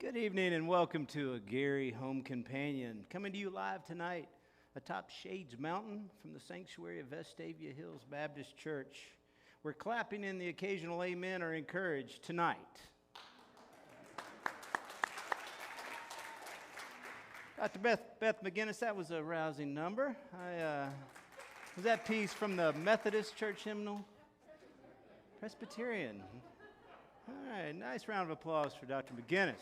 Good evening and welcome to a Gary Home Companion. Coming to you live tonight atop Shades Mountain from the sanctuary of Vestavia Hills Baptist Church, where clapping and the occasional amen are encouraged tonight. Dr. Beth McGinnis, that was a rousing number. Was that piece from the Methodist Church hymnal? Presbyterian. All right, nice round of applause for Dr. McGinnis.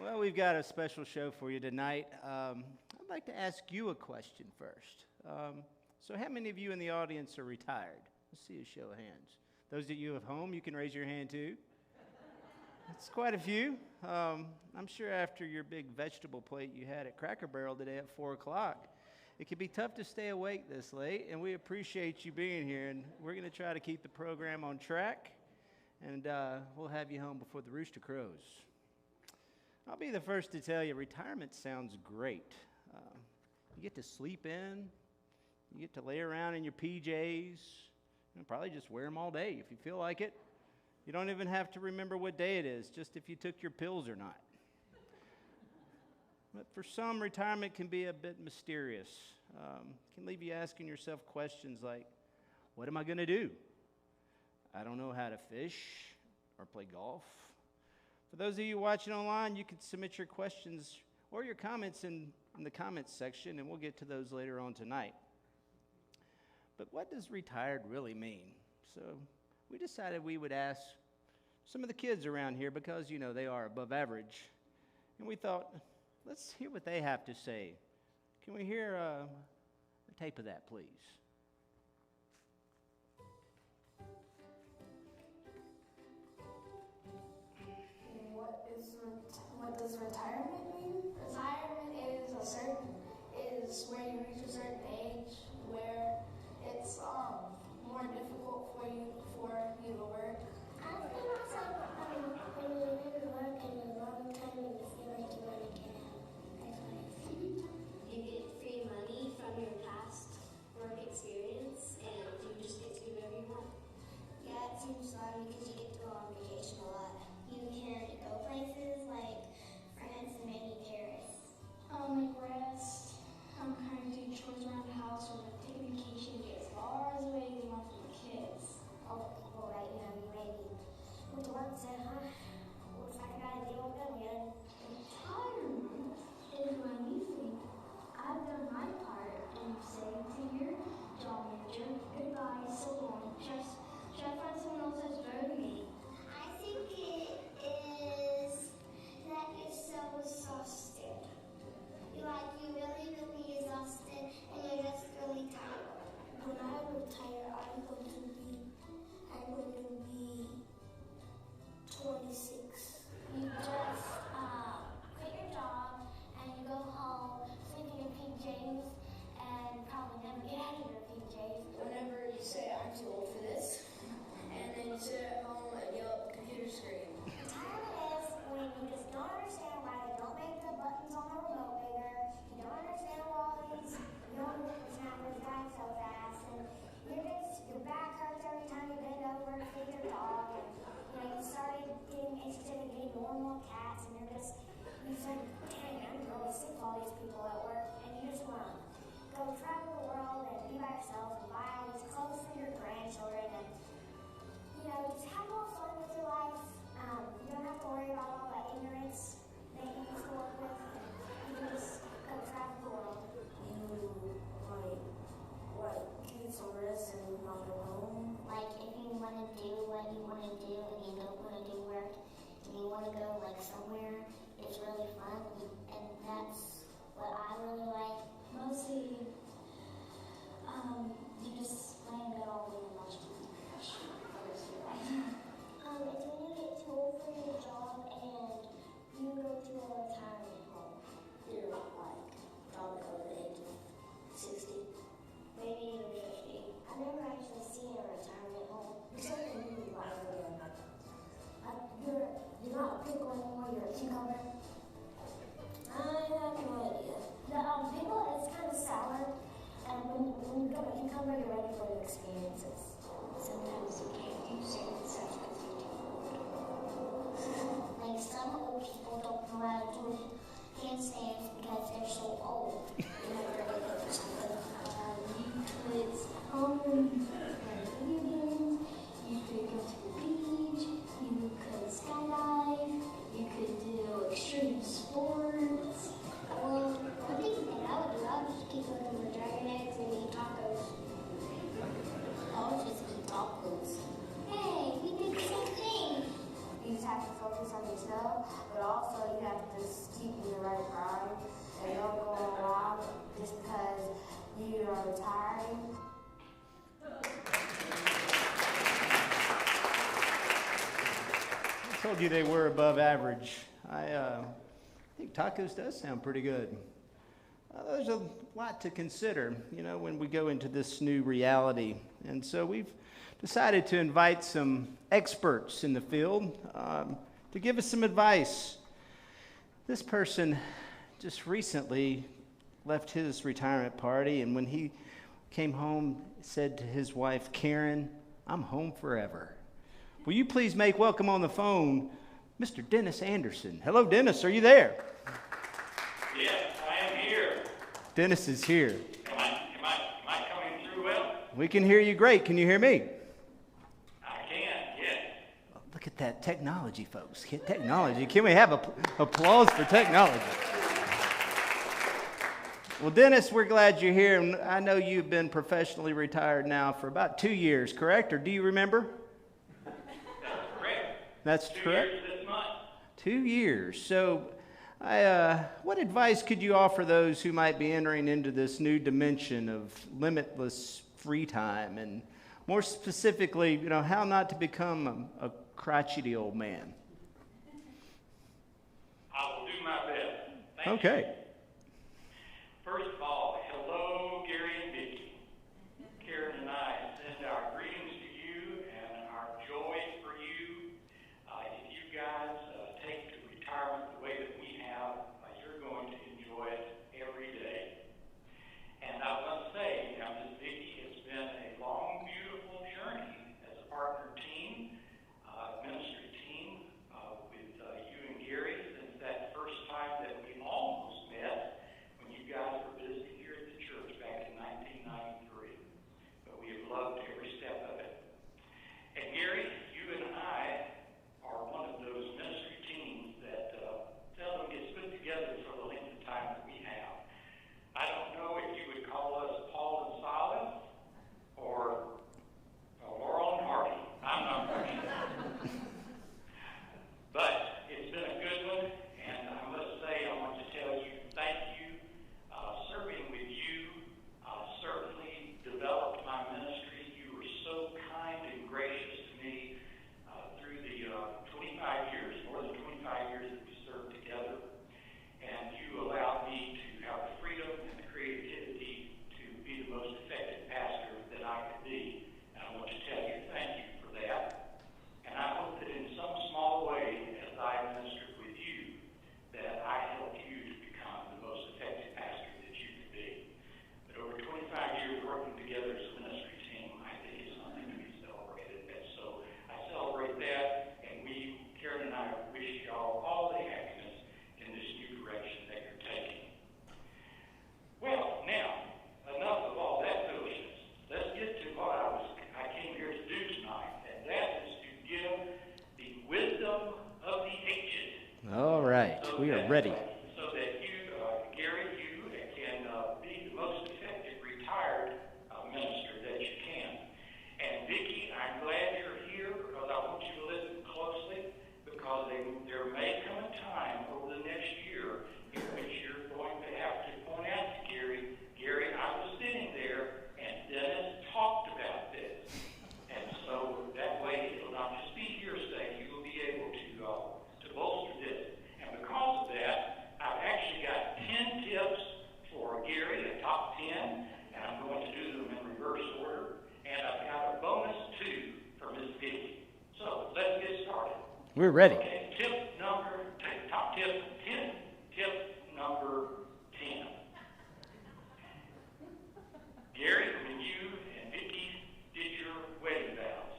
Well, we've got a special show for you tonight. I'd like to ask you a question first. So how many of you in the audience are retired? Let's see a show of hands. Those of you at home, you can raise your hand too. That's quite a few. I'm sure after your big vegetable plate you had at Cracker Barrel today at 4 o'clock, it can be tough to stay awake this late, and we appreciate you being here, and we're going to try to keep the program on track, and we'll have you home before the rooster crows. I'll be the first to tell you, retirement sounds great. You get to sleep in, you get to lay around in your PJs, and probably just wear them all day if you feel like it. You don't even have to remember what day it is, just if you took your pills or not. But for some, retirement can be a bit mysterious. Can leave you asking yourself questions like, what am I going to do? I don't know how to fish or play golf. For those of you watching online, you can submit your questions or your comments in the comments section, and we'll get to those later on tonight. But what does retired really mean? So we decided we would ask some of the kids around here because, you know, they are above average. And we thought, let's hear what they have to say. Can we hear a tape of that, please? What does retirement mean? Retirement is where you reach a certain age where it's more difficult for you to work. I think also when you never work in a long time and you feel like you want to get out. That's what I think. You get free money from your past work experience, and you just get to do whatever you want. Yeah, it seems fun because you get to go on vacation a lot. You can go places like France and maybe Paris. Like rest, kind of do chores around the house, or take a vacation, get as far as away as you want from the kids. Oh, well, right, you know, you maybe went to work and said, looks like I got a deal done yet. Retirement is when you think, I've done my part and say to your job manager, goodbye, so long. Try to find someone else that's better than me. I you are retiring. I told you they were above average. I think tacos does sound pretty good. There's a lot to consider, when we go into this new reality. And so we've decided to invite some experts in the field to give us some advice. This person just recently left his retirement party, and when he came home, said to his wife, Karen, I'm home forever. Will you please make welcome on the phone Mr. Dennis Anderson. Hello, Dennis. Are you there? Yes, I am here. Dennis is here. Am I coming through well? We can hear you great. Can you hear me? I can, yes. Oh, look at that technology, folks. Technology. Can we have applause for technology? Well, Dennis, we're glad you're here. And I know you've been professionally retired now for about 2 years, correct? Or do you remember? That's correct. That's 2 correct. years this month. 2 years. So, what advice could you offer those who might be entering into this new dimension of limitless free time, and more specifically, how not to become a crotchety old man? I will do my best. Thank Okay. you. First of all, hello, Gary and Vicki. Karen and I send our greetings to you and our joy for you. If you guys take retirement the way that we have, you're going to enjoy it every day. And I must say, Ms. Vicki, it's been a long, beautiful journey as a partner team, ministry team, with you and Gary since that first time that we almost met when you guys were visiting here at the church back in 1993. But we have loved every step of it. And Gary, you and I are one of those ministry teams that seldom gets put together for the length of time that we have. I don't know if you would call us Paul and Silas or Laurel and Hardy. I'm not quite sure. But it's been a good one, and I must say, I want to tell you thank you. Serving with you certainly developed my ministry. You were so kind and gracious to me through the 25 years, more than 25 years that we served together. And you allowed me to have the freedom and the creativity to be the most effective pastor that I could be. And I want to tell you thank you for that. And I hope that in some small way, as I ministered with you, that I helped you to become the most effective pastor that you could be. But over 25 years working together as a ministry team, I think is something to be celebrated. And so I celebrate that, and Karen and I, wish y'all all the happiness in this new direction that you're taking. Well, now, enough of all that foolishness. Let's get to what I came here to do tonight, and that is to give the wisdom of the ancient. All right. We are ready. So that you, Gary, you can be the most effective retired minister that you can. And Vicki, I'm glad you're here because I want you to listen closely, because there may come a time over the next year in which you're going to have to point out to Gary, I was sitting there and Dennis talked about this. And so that way it'll not just be hearsay, you will be able to bolster this. And because of that, I've actually got 10 tips for Gary, the top 10, and I'm going to do them in reverse order. And I've got a bonus 2 for Miss Vicki. So let's get started. We're ready. Okay, top tip 10. Tip number 10. Gary, when you and Vicki did your wedding vows,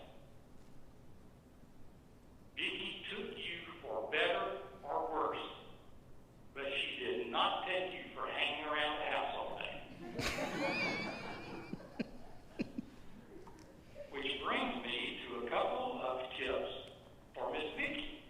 Vicki took you for better or worse, but she did not take you for hanging around the house all day. Which brings me to a couple of tips for Miss Vicki.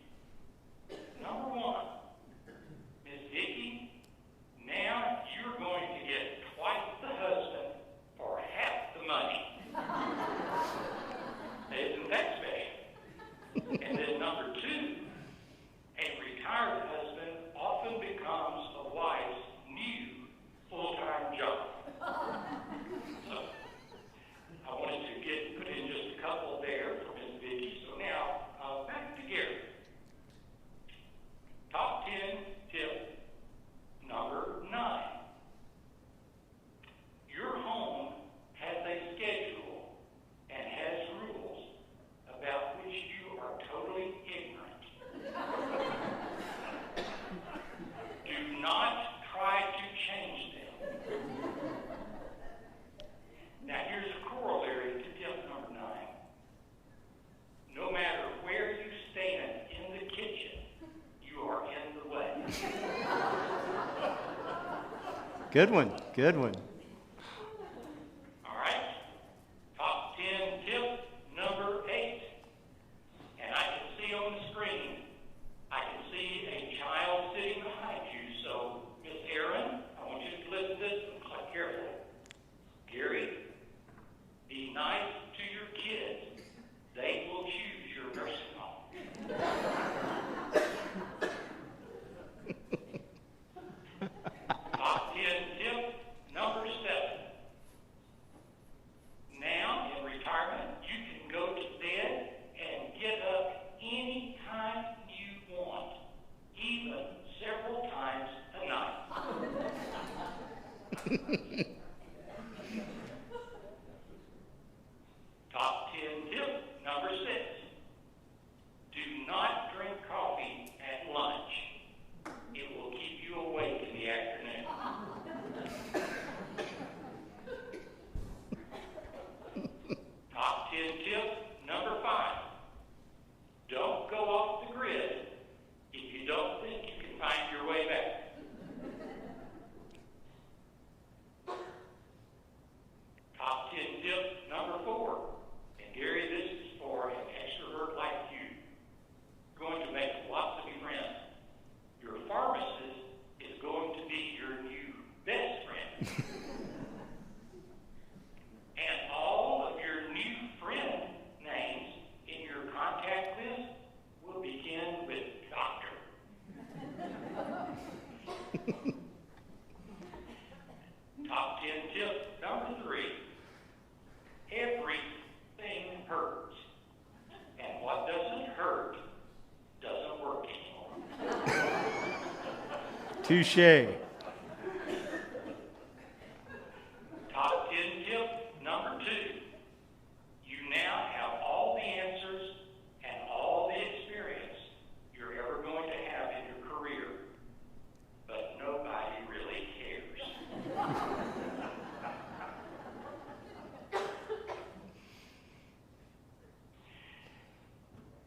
Good one. Good one. All right. Top 10 tip number 8. And I can see on the screen, I can see a child sitting behind you. So, Miss Erin, I want you to listen to this and carefully. Gary, be nice to your kids. They will choose your nursing home. Top 10 tip number 7. Now, in retirement, you can go to bed and get up anytime you want, even several times a night. Top 10 tip number 6. Do not drink coffee at lunch. It will keep you awake in the afternoon. Top 10 tip number 5. Don't go off the grid if you don't think you can find your way back. Top 10 tip number 4. And Gary, this is for an extrovert like you. You're going to make lots of new friends. Your pharmacist is going to be your new best friend. And all of your new friend names in your contact list will begin with doctor. Top 10 tip number 3. Everything hurts. And what doesn't hurt doesn't work anymore. Touche. Top 10 tip number 2. You now have all the answers and all the experience you're ever going to have in your career, but nobody really cares.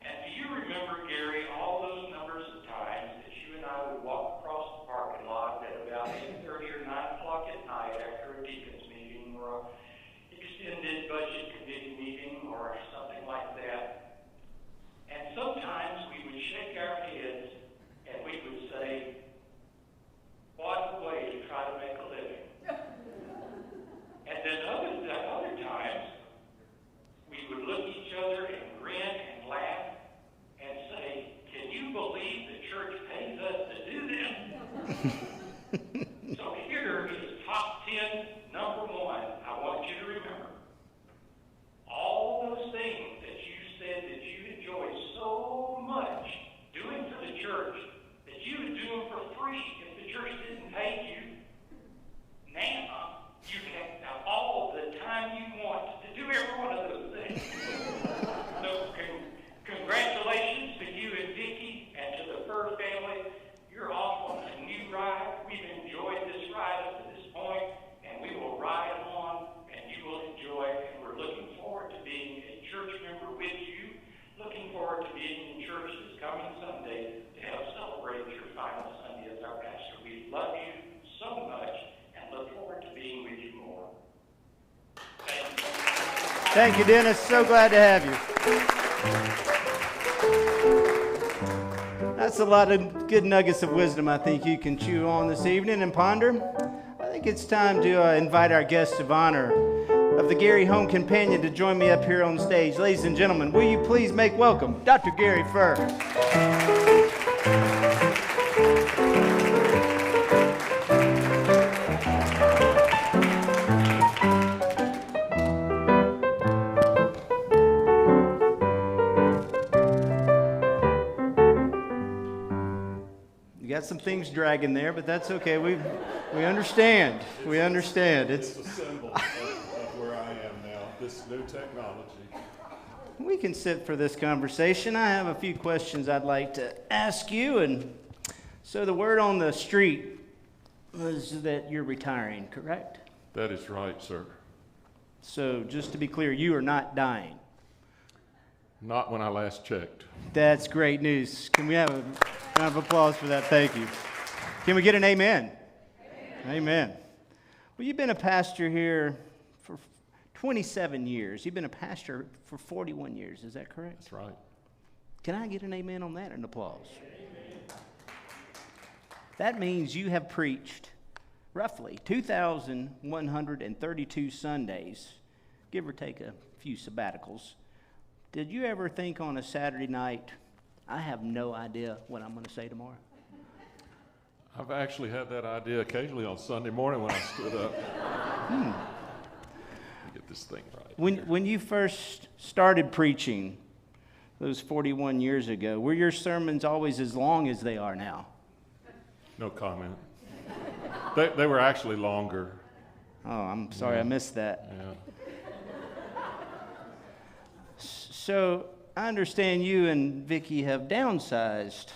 And do you remember, Gary, all those numbers of times that you and I would walk across the parking lot at about 8:30 or 9 o'clock at night after a deacon's meeting or an extended budget committee meeting or something like that? And sometimes we would shake our heads and we would say, what a way to try to make a living. And then other times, we would look at each other and grin and laugh and say, can you believe the church pays us to do this? So here is top 10 number 1. I want you to remember. All those things that you said that you enjoy so much doing for the church that you would do them for free if the church didn't pay you. Now, you can have all the time you want to do every one of those things. So, congratulations to you and Vicki and to the Fur family. You're off on a new ride. We've enjoyed this ride up to this point, and we will ride on, and you will enjoy it. And we're looking forward to being a church member with you. Looking forward to being in church this coming Sunday to help celebrate your final Sunday as our pastor. We love you so much and look forward to being with you more. Thank you. Thank you, Dennis. So glad to have you. That's a lot of good nuggets of wisdom I think you can chew on this evening and ponder. I think it's time to invite our guest of honor of the Gary Home Companion to join me up here on stage. Ladies and gentlemen, will you please make welcome Dr. Gary Fur. You got some things dragging there, but that's okay. We understand. We understand. It's a symbol of where I am now, this new technology. We can sit for this conversation. I have a few questions I'd like to ask you. And so the word on the street was that you're retiring, correct? That is right, sir. So just to be clear, you are not dying. Not when I last checked. That's great news. Can we have a round of applause for that? Thank you. Can we get an amen? Amen. Amen. Well, you've been a pastor here for 27 years. You've been a pastor for 41 years. Is that correct? That's right. Can I get an amen on that and applause? That means you have preached roughly 2,132 Sundays, give or take a few sabbaticals. Did you ever think on a Saturday night, I have no idea what I'm going to say tomorrow? I've actually had that idea occasionally on Sunday morning when I stood up. Get this thing right. When you first started preaching those 41 years ago, were your sermons always as long as they are now? No comment. They were actually longer. Oh, I'm sorry, I missed that. Yeah. So I understand you and Vicki have downsized.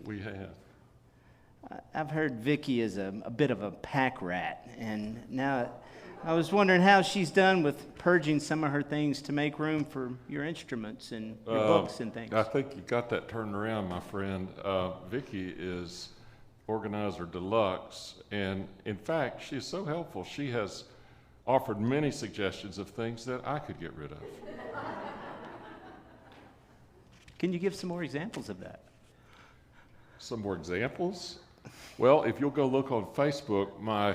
We have. I've heard Vicki is a bit of a pack rat, and now I was wondering how she's done with purging some of her things to make room for your instruments and your books and things. I think you got that turned around, my friend. Vicki is organizer deluxe, and in fact, she is so helpful. She has offered many suggestions of things that I could get rid of. Can you give some more examples of that? Some more examples? Well, if you'll go look on Facebook, my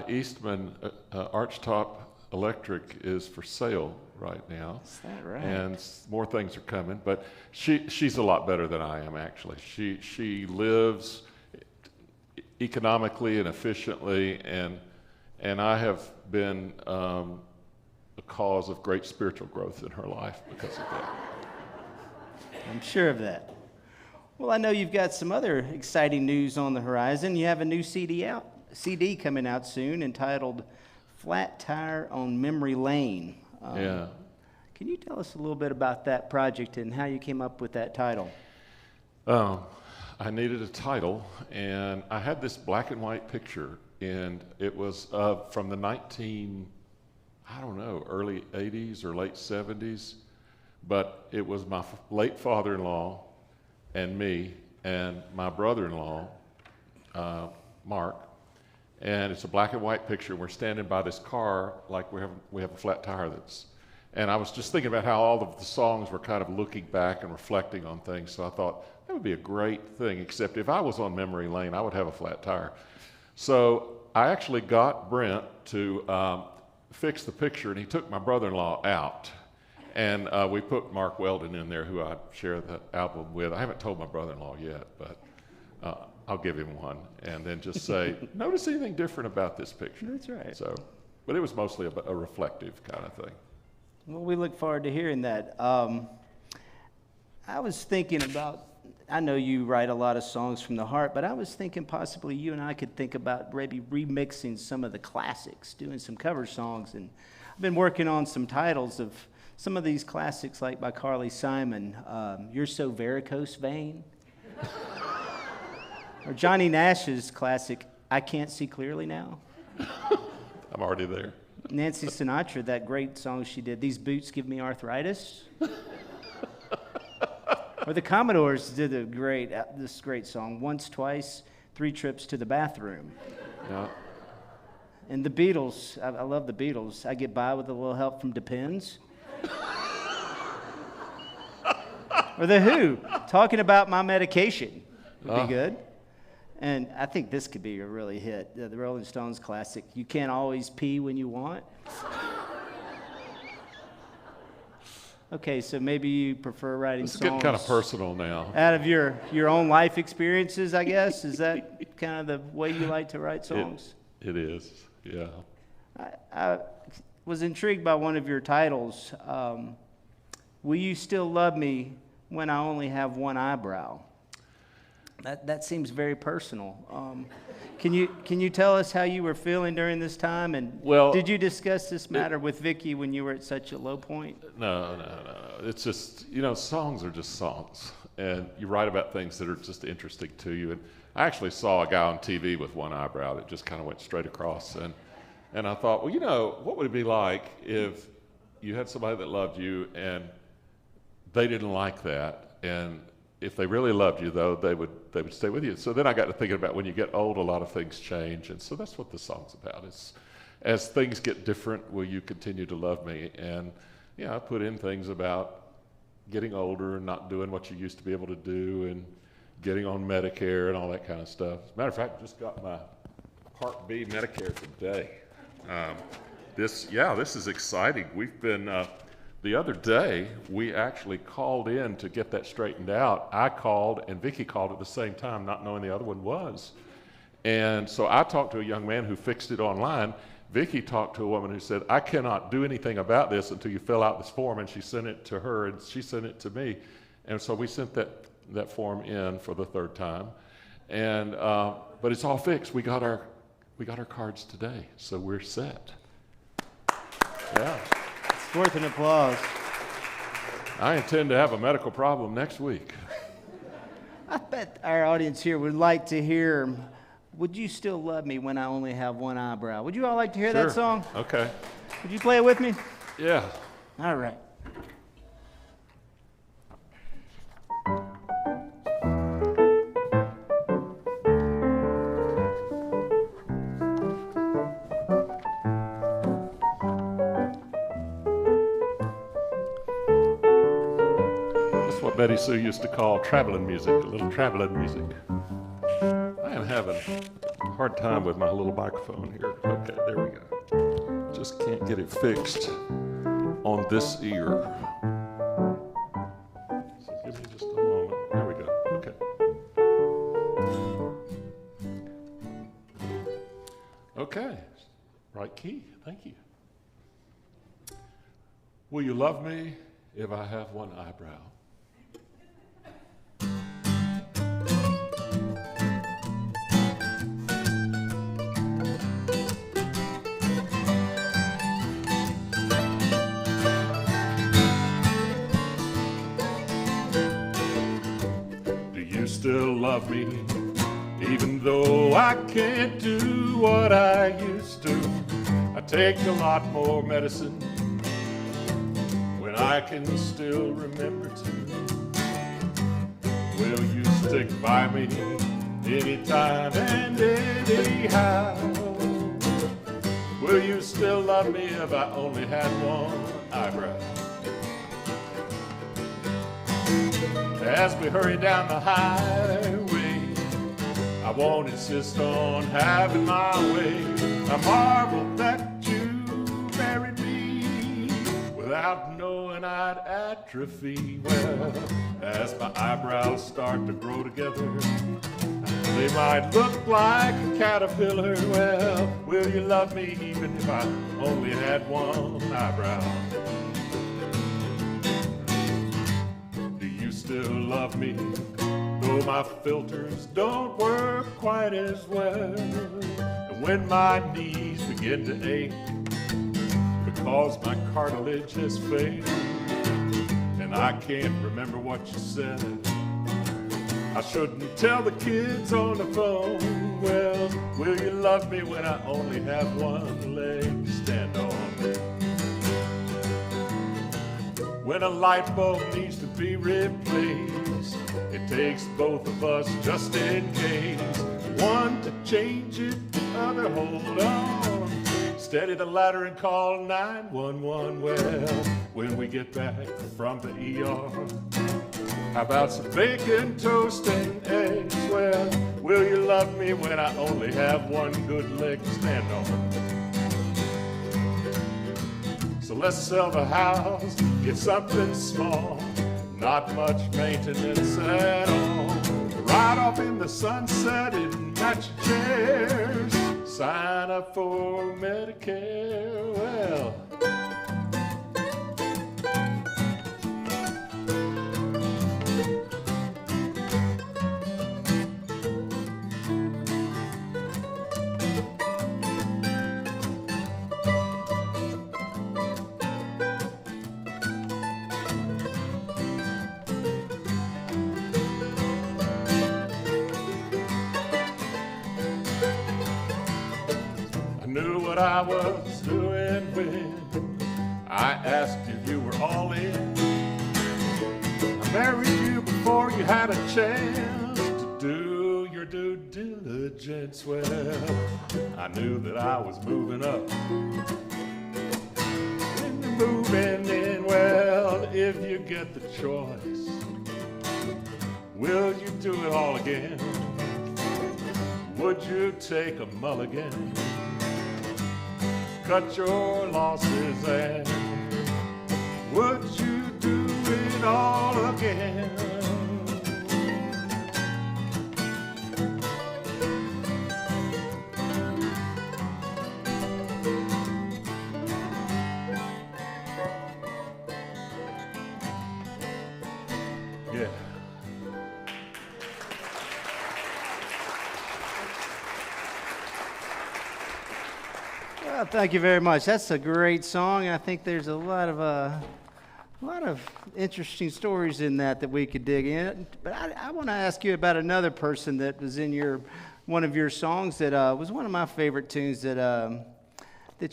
Eastman Archtop Electric is for sale right now. Is that right? And more things are coming, but she's a lot better than I am, actually. She lives economically and efficiently, and I have been a cause of great spiritual growth in her life because of that. I'm sure of that. Well, I know you've got some other exciting news on the horizon. You have a new CD coming out soon entitled Flat Tire on Memory Lane. Yeah. Can you tell us a little bit about that project and how you came up with that title? I needed a title, and I had this black and white picture, and it was from the early 80s or late 70s, but it was my late father-in-law and me and my brother-in-law, Mark, and it's a black and white picture. We're standing by this car like we have a flat tire and I was just thinking about how all of the songs were kind of looking back and reflecting on things, so I thought that would be a great thing, except if I was on memory lane, I would have a flat tire. So I actually got Brent to fix the picture, and he took my brother-in-law out. And we put Mark Weldon in there, who I share the album with. I haven't told my brother-in-law yet, but I'll give him one, and then just say, notice anything different about this picture? That's right. So, but it was mostly a reflective kind of thing. Well, we look forward to hearing that. I was thinking about, I know you write a lot of songs from the heart, but I was thinking possibly you and I could think about maybe remixing some of the classics, doing some cover songs. And I've been working on some titles of some of these classics, like by Carly Simon, You're So Varicose Vein. Or Johnny Nash's classic, I Can't See Clearly Now. I'm already there. Nancy Sinatra, that great song she did, These Boots Give Me Arthritis. Or the Commodores did this great song, Once, Twice, 3 Trips to the Bathroom. Yeah. And the Beatles, I love the Beatles. I Get By with a Little Help from Depends. Or The Who, Talking About My Medication would be good. And I think this could be a really hit, the Rolling Stones classic, You Can't Always Pee When You Want. Okay, so maybe you prefer writing It's songs getting kind of personal now. out of your own life experiences, I guess? Is that kind of the way you like to write songs? It is, yeah. I was intrigued by one of your titles, Will You Still Love Me When I Only Have One Eyebrow? That seems very personal. Can you tell us how you were feeling during this time? And did you discuss this matter with Vicki when you were at such a low point? No. It's just, songs are just songs. And you write about things that are just interesting to you. And I actually saw a guy on TV with one eyebrow that just kind of went straight across. And I thought, well, what would it be like if you had somebody that loved you and they didn't like that, and if they really loved you, though, they would stay with you. So then I got to thinking about when you get old, a lot of things change, and so that's what the song's about. It's as things get different, will you continue to love me? And I put in things about getting older and not doing what you used to be able to do, and getting on Medicare and all that kind of stuff. As a matter of fact, I just got my Part B Medicare today. This is exciting. We've been, the other day, we actually called in to get that straightened out. I called and Vicki called at the same time, not knowing the other one was. And so I talked to a young man who fixed it online. Vicki talked to a woman who said, I cannot do anything about this until you fill out this form, and she sent it to her, and she sent it to me. And so we sent that form in for the third time. And, but it's all fixed. We got our cards today, so we're set. Yeah. It's worth an applause. I intend to have a medical problem next week. I bet our audience here would like to hear, Would You Still Love Me When I Only Have One Eyebrow? Would you all like to hear that song? Okay. Would you play it with me? Yeah. All right. Betty Sue used to call traveling music, a little traveling music. I am having a hard time with my little microphone here. Okay, there we go. Just can't get it fixed on this ear. So give me just a moment. There we go. Okay. Okay. Right key. Thank you. Will you love me if I have one eyebrow? Still love me, even though I can't do what I used to. I take a lot more medicine when I can still remember to. Will you stick by me anytime and anyhow? Will you still love me if I only had one eyebrow? As we hurry down the highway, I won't insist on having my way. I marvel that you married me without knowing I'd atrophy. Well, as my eyebrows start to grow together, they might look like a caterpillar. Well, will you love me even if I only had one eyebrow? Still love me, though my filters don't work quite as well. And when my knees begin to ache because my cartilage has failed, and I can't remember what you said, I shouldn't tell the kids on the phone. Well, will you love me when I only have one leg to stand on? When a light bulb needs to be replaced, it takes both of us just in case. One to change it, the other hold on. Steady the ladder and call 911. Well, when we get back from the ER, how about some bacon, toast, and eggs? Well, will you love me when I only have one good leg to stand on? So let's sell the house, get something small, not much maintenance at all. Ride off in the sunset in matching chairs, sign up for Medicare. Well, what I was doing when I asked if you were all in. I married you before you had a chance to do your due diligence. Well, I knew that I was moving up. When you're moving in, well, if you get the choice, will you do it all again? Would you take a mulligan? Cut your losses and would you do it all again? Yeah. Well, thank you very much. That's a great song. I think there's a lot of interesting stories in that we could dig in. But I want to ask you about another person that was in one of your songs that was one of my favorite tunes that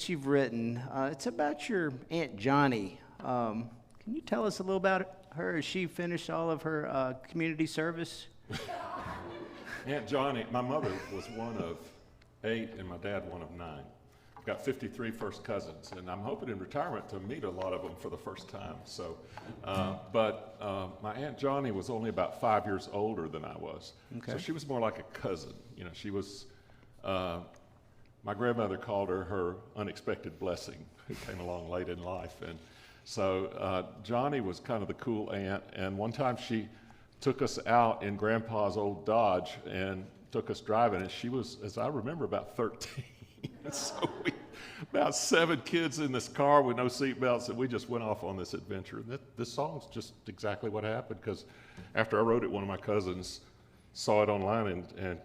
you've written. It's about your Aunt Johnny. Can you tell us a little about her? Has she finished all of her community service? Aunt Johnny, my mother was one of 8 and my dad one of 9. I've got 53 first cousins, and I'm hoping in retirement to meet a lot of them for the first time. So, but my Aunt Johnny was only about 5 years older than I was. Okay. So she was more like a cousin. You know, she was, my grandmother called her unexpected blessing who came along late in life. And so Johnny was kind of the cool aunt, and one time she took us out in Grandpa's old Dodge and took us driving, and she was, as I remember, about 13. So we, about 7 kids in this car with no seatbelts, and we just went off on this adventure. And this song's just exactly what happened, because after I wrote it, one of my cousins saw it online and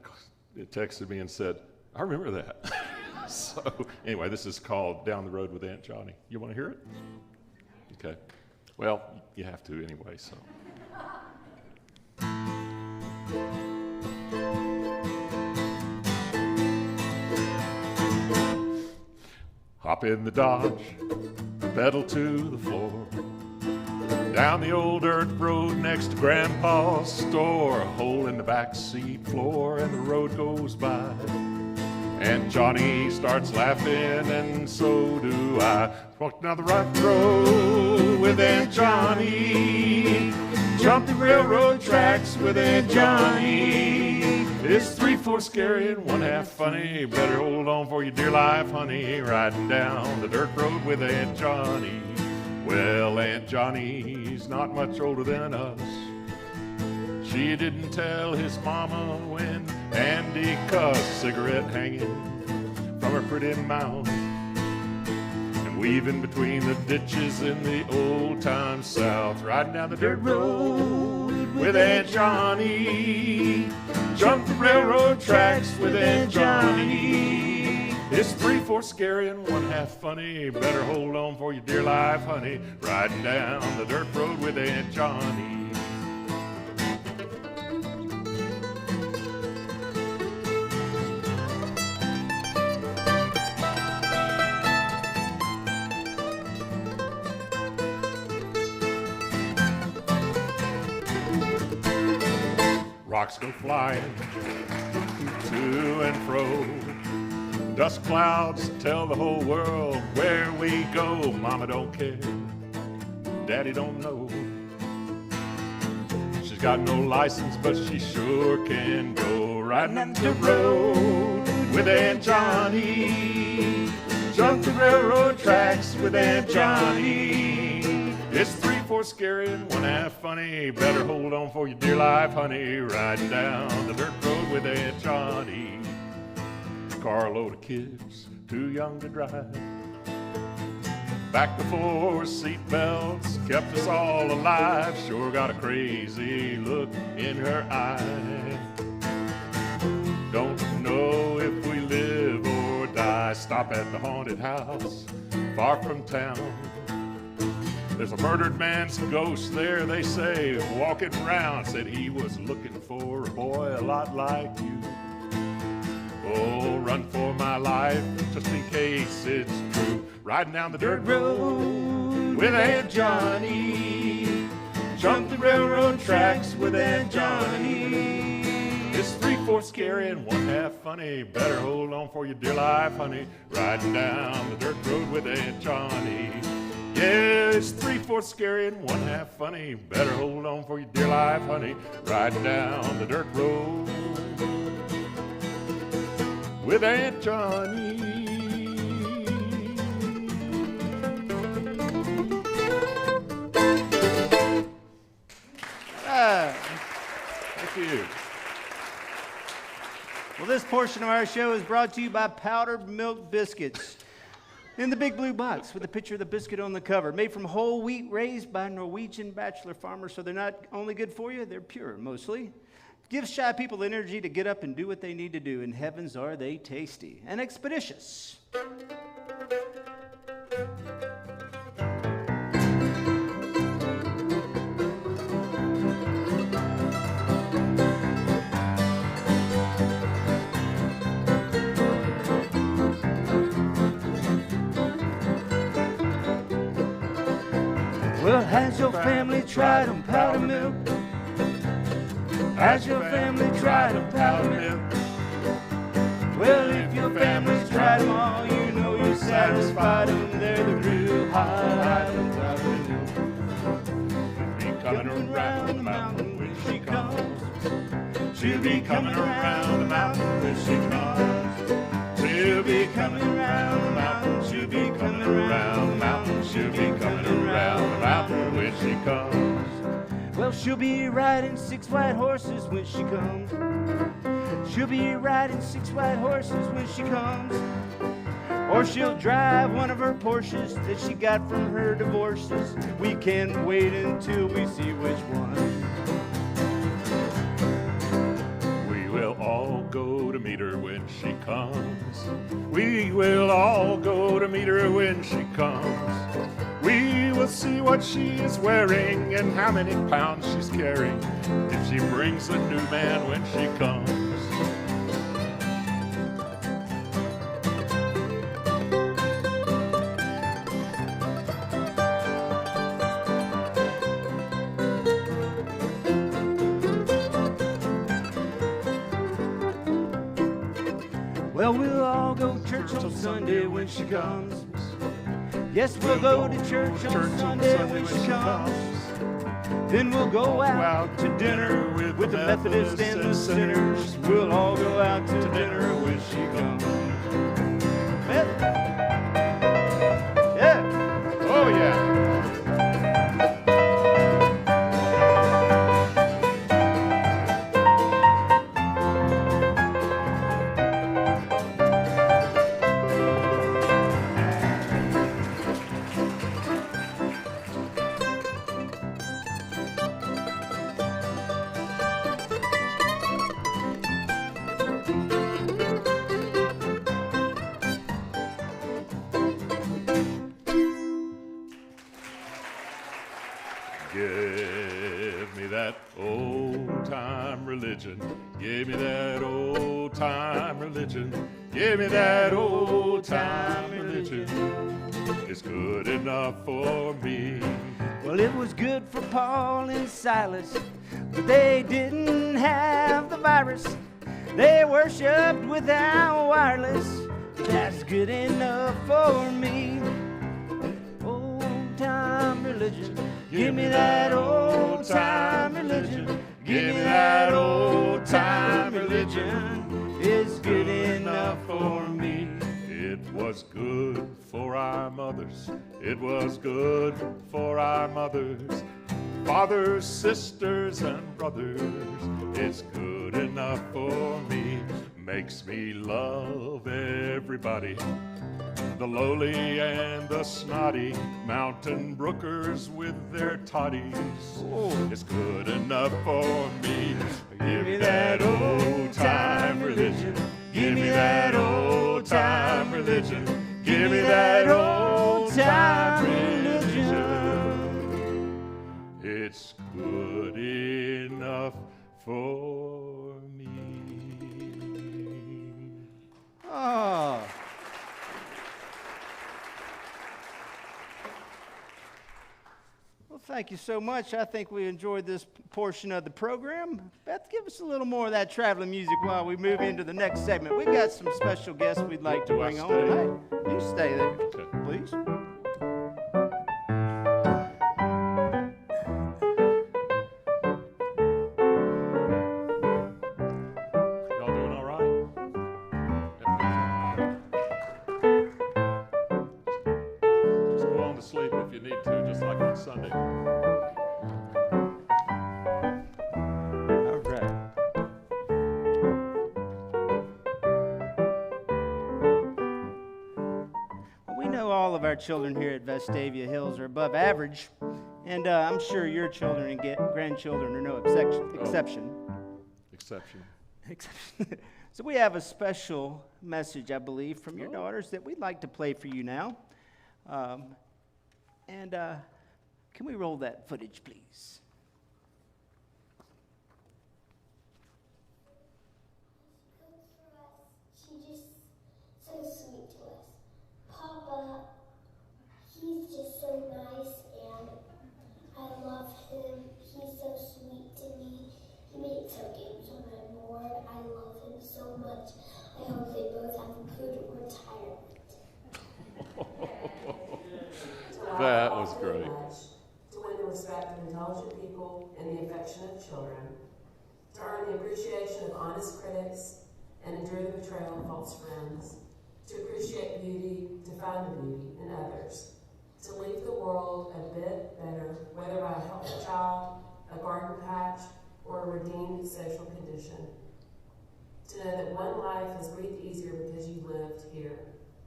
it texted me and said, I remember that. So anyway, this is called Down the Road with Aunt Johnny. You want to hear it? Okay. Well, you have to anyway, so. Hop in the Dodge, pedal to the floor, down the old dirt road next to Grandpa's store, a hole in the back seat floor and the road goes by. And Johnny starts laughing and so do I. Walk down the right road with Aunt Johnny, jump the railroad tracks with Aunt Johnny. It's 3/4 scary and 1/2 funny. Better hold on for your dear life, honey. Riding down the dirt road with Aunt Johnny. Well, Aunt Johnny's not much older than us. She didn't tell his mama when Andy cussed, cigarette hanging from her pretty mouth, and weaving between the ditches in the old time South. Riding down the dirt road with Aunt Johnny, jump the railroad tracks with Aunt Johnny. It's 3/4 scary and 1/2 funny. Better hold on for your dear life, honey. Riding down the dirt road with Aunt Johnny. Rocks go flying to and fro. Dust clouds tell the whole world where we go. Mama don't care, Daddy don't know. She's got no license, but she sure can go. Riding up the road with Aunt Johnny, jump the railroad tracks with Aunt Johnny. It's 3/4 scary and 1/2 funny. Better hold on for your dear life, honey. Riding down the dirt road with Aunt Johnny. Carload of kids, too young to drive. Back before seat belts kept us all alive. Sure got a crazy look in her eye. Don't know if we live or die. Stop at the haunted house far from town. There's a murdered man's ghost there, they say, walking around. Said he was looking for a boy a lot like you. Oh, run for my life, just in case it's true. Riding down the dirt road with Aunt Johnny, jump the railroad railroad tracks with Aunt Johnny. It's 3/4 scary and 1/2 funny. Better hold on for your dear life, honey. Riding down the dirt road with Aunt Johnny. Yeah, it's 3/4 scary and 1/2 funny. Better hold on for your dear life, honey. Riding down the dirt road with Aunt Johnny. Thank you. Well, this portion of our show is brought to you by Powdered Milk Biscuits. In the big blue box with a picture of the biscuit on the cover. Made from whole wheat raised by Norwegian bachelor farmers, so they're not only good for you, they're pure mostly. Gives shy people the energy to get up and do what they need to do, and heavens are they tasty and expeditious. Well, has your family tried them powder milk? Has your family tried them powder milk? Well, if your family's tried them all, you know you're satisfied them. They're the real highlight powder milk. She'll be coming around the mountain when she comes. She'll be coming around the mountain when she comes. She'll be coming around the mountain. She'll be coming around the mountain. She'll be coming around the mountain when she comes. Well, she'll be riding 6 white horses when she comes. She'll be riding 6 white horses when she comes. Or she'll drive one of her Porsches that she got from her divorces. We can't wait until we see which one. We will all go to meet her when she comes. We will all go to meet her when she comes. We will see what she is wearing and how many pounds she's carrying if she brings a new man when she comes. Well, we'll all go to church on Sunday when she comes. Yes, we'll go to church on Sunday when she comes. Then we'll go out to dinner with the Methodists and the sinners. We'll all go out to dinner when she comes. Yeah. Oh, yeah. Give me that old-time religion. Give me that old-time religion. Give me that old-time religion. It's good enough for me. Well, it was good for Paul and Silas, but they didn't have the virus. They worshiped without wireless. That's good enough for me. Old-time religion. Give me that old-time religion. Give me that old-time religion. It's good enough for me. It was good for our mothers. It was good for our mothers. Fathers, sisters, and brothers. It's good enough for me. Makes me love everybody. The lowly and the snotty, mountain brookers with their toddies. Oh, it's good enough for me. Give me that old-time religion. Give me that old-time religion. Give me that old-time religion. It's good enough for me. Oh. Well, Thank you so much. I think we enjoyed this portion of the program. Beth, give us a little more of that traveling music while we move into the next segment. We've got some special guests we'd like to Do I bring on stay? tonight. You stay there, Okay. please. Y'all doing all right? Just go on to sleep if you need to, just like on Sunday. All right. Well, we know all of our children here at Vestavia Hills are above average, and I'm sure your children and grandchildren are no exception. Exception. So we have a special message, I believe, from your daughters that we'd like to play for you now. Can we roll that footage, please? She's just so sweet to us. Papa, he's just so nice and I love him. He's so sweet to me. He makes our games when I'm bored. I love him so much. I hope they both have a good retirement. That was great. To win the respect of intelligent people and the affection of children, to earn the appreciation of honest critics and endure the betrayal of false friends, to appreciate beauty, to find the beauty in others, to leave the world a bit better, whether by a helpful child, a garden patch, or a redeemed social condition. To know that one life has breathed easier because you lived here,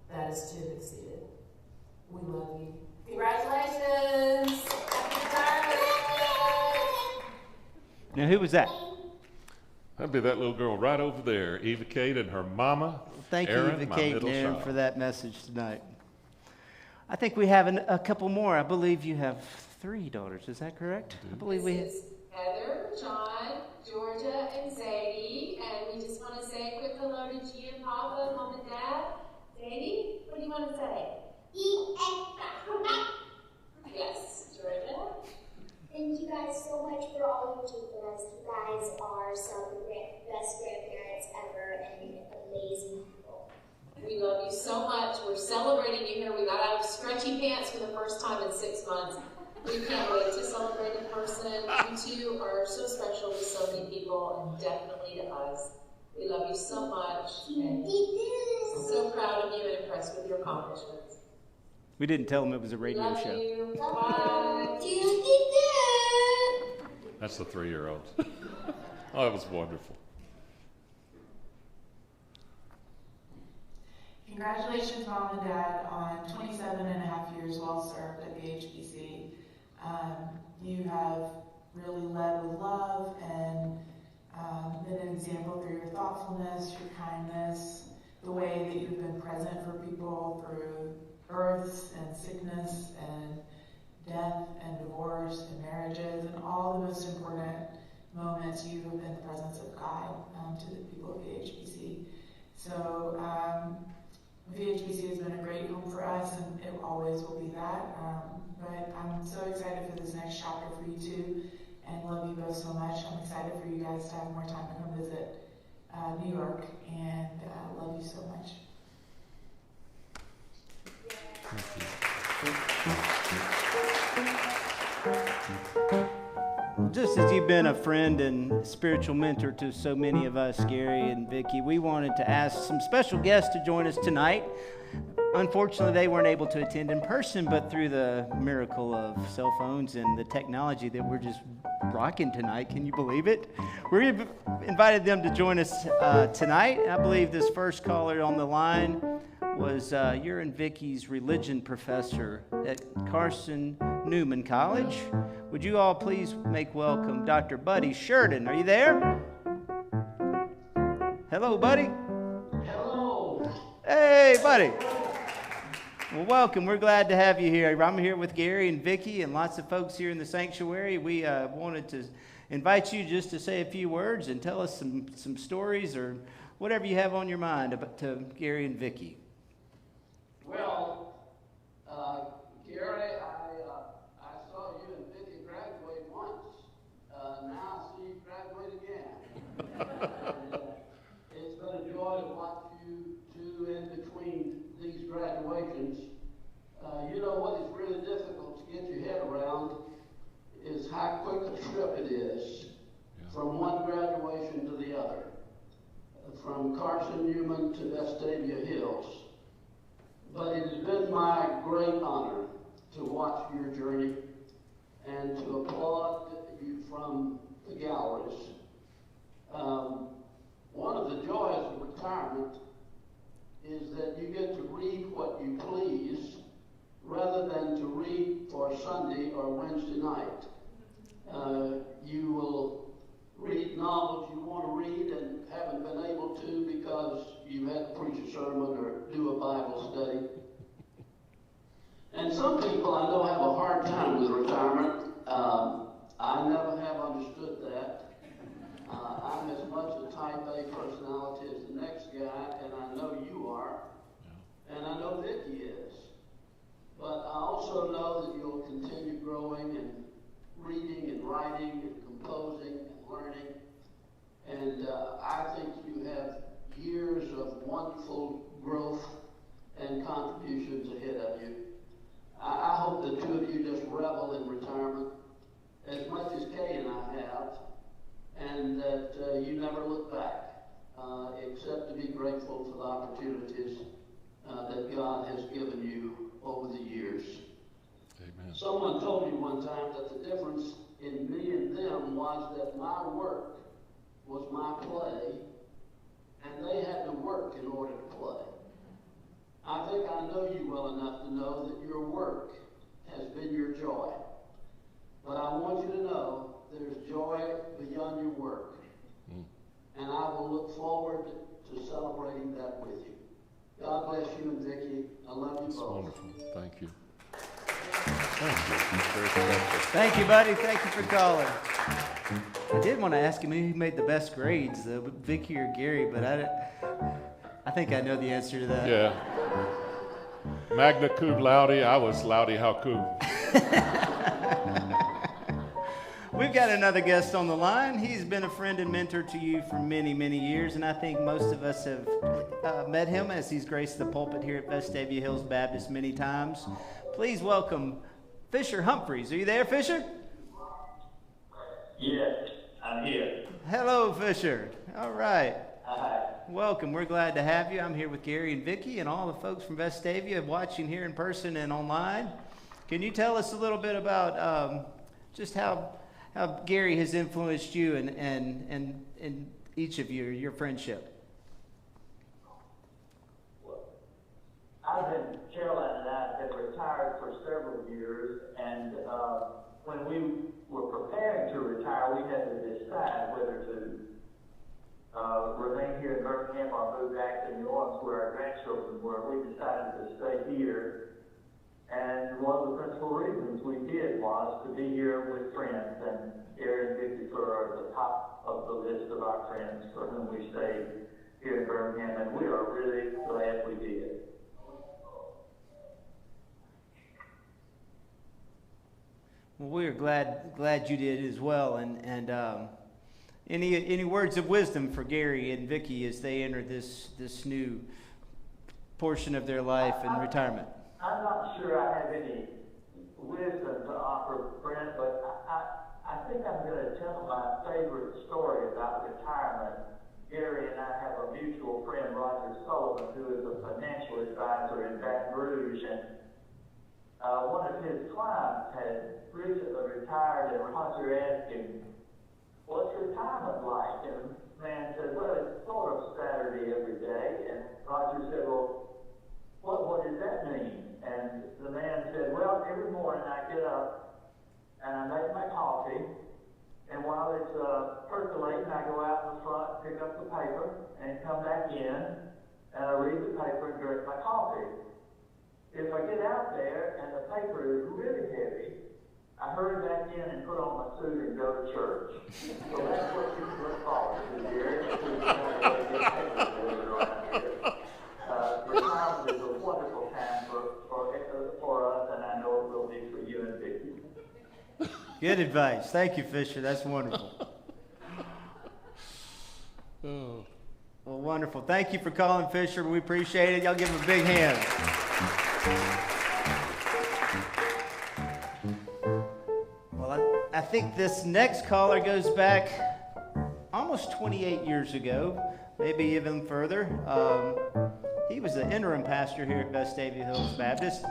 that is to have exceeded. We love you. Congratulations! Happy retirement! Now, who was that? That'd be that little girl right over there, Eva Kate and her mama, Thank you, Erin, Eva my Kate middle and Aaron, child. for that message tonight. I think we have a couple more. I believe you have 3 daughters. Is that correct? I believe we have. This is Heather, John, Georgia, and Zadie, and we just want to say a quick hello to G and Papa, Mom and Dad. Zadie, what do you want to say? Yes, Georgia. Thank you guys so much for all you do for us. You guys are some of the best grandparents ever and amazing people. We love you so much. We're celebrating you here. We got out of stretchy pants for the first time in 6 months. We can't wait to celebrate in person. You two are so special to so many people and definitely to us. We love you so much and so proud of you and impressed with your accomplishments. We didn't tell them it was a radio Love show. you. Bye. That's the 3-year-old. Oh, that was wonderful. Congratulations, Mom and Dad, on 27 and a half years well served at the HBC. You have really led with love and been an example through your thoughtfulness, your kindness, the way that you've been present for people through births and sickness and death and divorce and marriages and all the most important moments. You have been the presence of God to the people of VHBC. So VHBC has been a great home for us, and it always will be that. But I'm so excited for this next chapter for you two, and love you both so much. I'm excited for you guys to have more time to come visit New York, and love you so much. Just as you've been a friend and spiritual mentor to so many of us, Gary and Vicki, we wanted to ask some special guests to join us tonight. Unfortunately, they weren't able to attend in person, but through the miracle of cell phones and the technology that we're just rocking tonight, can you believe it? We invited them to join us tonight. I believe this first caller on the line was your and Vicki's religion professor at Carson Newman College. Would you all please make welcome Dr. Buddy Sheridan? Are you there? Hello, Buddy. Hello. Hey, Buddy. Well, welcome. We're glad to have you here. I'm here with Gary and Vicki and lots of folks here in the sanctuary. We wanted to invite you just to say a few words and tell us some stories or whatever you have on your mind about to Gary and Vicki. Well, Gary, I saw you and Vicki It's been a joy to watch you two in between these graduations. You know what is really difficult to get your head around is how quick a trip it is from one graduation to the other, from Carson Newman to Vestavia Hills. But it has been my great honor to watch your journey and to applaud you from the galleries. One of the joys of retirement is that you get to read what you please rather than to read for Sunday or Wednesday night. You will read novels you want to read and haven't been able to because you had to preach a sermon or do a Bible study. And some people I know have a hard time with retirement. I never have understood that. I'm as much a type A personality as the next guy, and I know you are, and I know Vicki is. But I also know that you'll continue growing and reading and writing and composing and learning. And I think you have years of wonderful growth and contributions ahead of you. I hope the two of you just revel in retirement as much as Kay and I have, and that you never look back, except to be grateful for the opportunities that God has given you over the years. Amen. Someone told me one time that the difference in me and them was that my work was my play, and they had to work in order to play. I think I know you well enough to know that your work has been your joy. But I want you to know there's joy beyond your work. And I will look forward to celebrating that with you. God bless you and Vicki. I love you That's both. wonderful. Thank you. Thank you. Very productive. Thank you, buddy. Thank you for calling. I did want to ask him who made the best grades, though, Vicki or Gary, but I think I know the answer to that. Yeah. Magna cum laude, I was laude how cum. We've got another guest on the line. He's been a friend and mentor to you for many, many years, and I think most of us have met him as he's graced the pulpit here at Vestavia Hills Baptist many times. Please welcome Fisher Humphreys. Are you there, Fisher? Yes, I'm here. Hello, Fisher. All right. Hi. Welcome. We're glad to have you. I'm here with Gary and Vicki and all the folks from Vestavia watching here in person and online. Can you tell us a little bit about just how Gary has influenced you and each of you, your friendship? Well, Caroline and I have been retired for several years, and when we were preparing to retire, we had to decide whether to remain here in Birmingham or move back to New Orleans where our grandchildren were. We decided to stay here. And one of the principal reasons we did was to be here with friends, and Gary and Vicki are the top of the list of our friends for whom we stayed here in Birmingham, and we are really glad we did. Well, we are glad you did as well. And any words of wisdom for Gary and Vicki as they enter this new portion of their life in retirement? I'm not sure I have any wisdom to offer, Brent, but I think I'm going to tell my favorite story about retirement. Gary and I have a mutual friend, Roger Sullivan, who is a financial advisor in Baton Rouge, and one of his clients had recently retired, and Roger asked him, "What's retirement like?" And the man said, "Well, it's sort of Saturday every day." And Roger said, "Well, what does that mean?" And the man said, "Well, every morning I get up and I make my coffee, and while it's percolating, I go out in the front, pick up the paper, and come back in, and I read the paper and drink my coffee. If I get out there and the paper is really heavy, I hurry back in and put on my suit and go to church." So that's what you can look forward to, Gary. Retirement is a wonderful time for us, and I know it will be for you and Vicki. Good advice. Thank you, Fisher. That's wonderful. Oh. Well, wonderful. Thank you for calling, Fisher. We appreciate it. Y'all give him a big hand. Well, I think this next caller goes back almost 28 years ago, maybe even further. He was the interim pastor here at Vestavia Hills Baptist.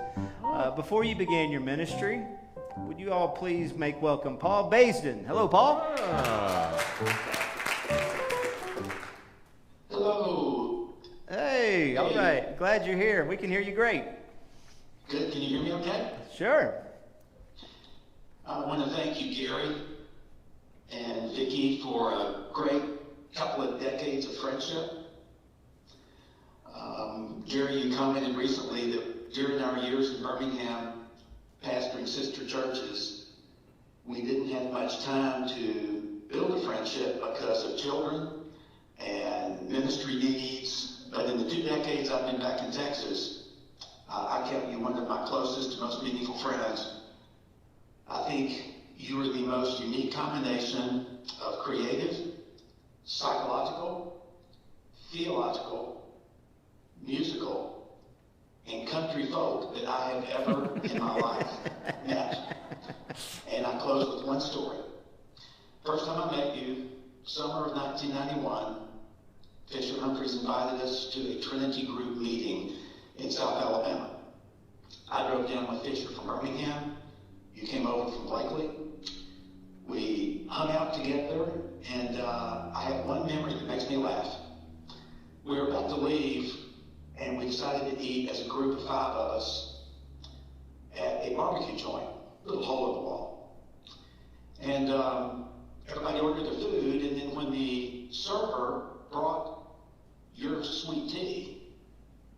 Before you began your ministry, would you all please make welcome Paul Baisden. Hello, Paul. Hello. Hey, all right. Glad you're here. We can hear you great. Good. Can you hear me okay? Sure. I want to thank you, Gary and Vicki, for a great couple of decades of friendship. Gary, you commented recently that during our years in Birmingham, pastoring sister churches, we didn't have much time to build a friendship because of children and ministry needs. But in the 2 decades I've been back in Texas, I count you one of my closest, most meaningful friends. I think you are the most unique combination of creative, psychological, theological, musical, and country folk that I have ever in my life met. And I close with one story. First time I met you, summer of 1991, Fisher Humphreys invited us to a Trinity group meeting in South Alabama. I drove down with Fisher from Birmingham. You came over from Blakely. We hung out together, and I have one memory that makes me laugh. We were about to leave, and we decided to eat as a group of 5 of us at a barbecue joint, a little hole in the wall. And everybody ordered their food, and then when the server brought your sweet tea,